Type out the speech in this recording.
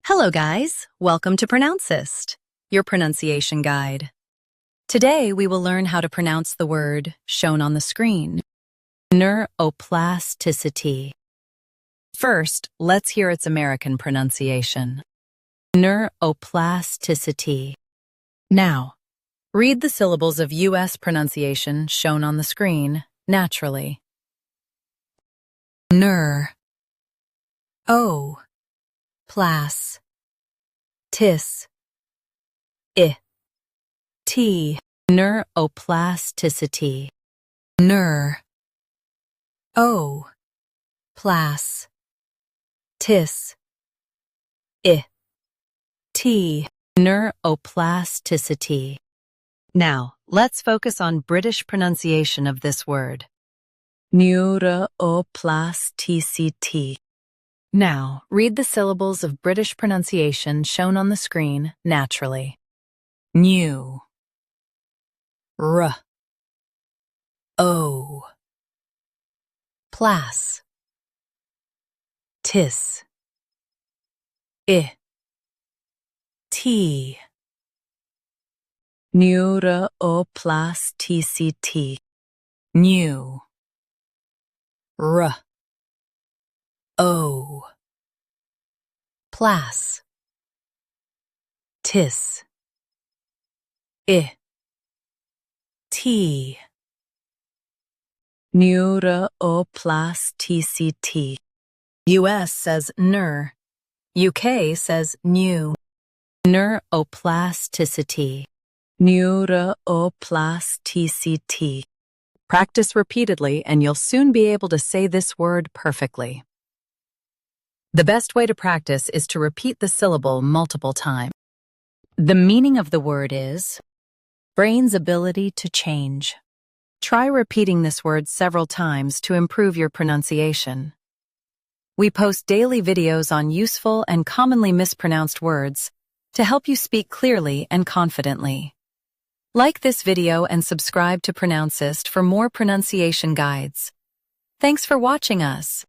Hello guys, welcome to Pronouncist, your pronunciation guide. Today we will learn how to pronounce the word shown on the screen, neuroplasticity. First, let's hear its American pronunciation. Neuroplasticity. Now, read the syllables of U.S. pronunciation shown on the screen naturally. Neur. O. Plas. Tis. I. T. Neuroplasticity. Neur. O. Plas. Tis. I. T. Neuroplasticity. Now, let's focus on British pronunciation of this word. Neuroplasticity. Now, read the syllables of British pronunciation shown on the screen naturally. New. R. O. Plas. Tis. I. T. Neuroplasticity. New. R. O. Plas. Tis. I. T. Neuroplasticity. US says neur. UK says new. Neuroplasticity. Neuroplasticity. Practice repeatedly and you'll soon be able to say this word perfectly. The best way to practice is to repeat the syllable multiple times. The meaning of the word is brain's ability to change. Try repeating this word several times to improve your pronunciation. We post daily videos on useful and commonly mispronounced words to help you speak clearly and confidently. Like this video and subscribe to Pronouncist for more pronunciation guides. Thanks for watching us.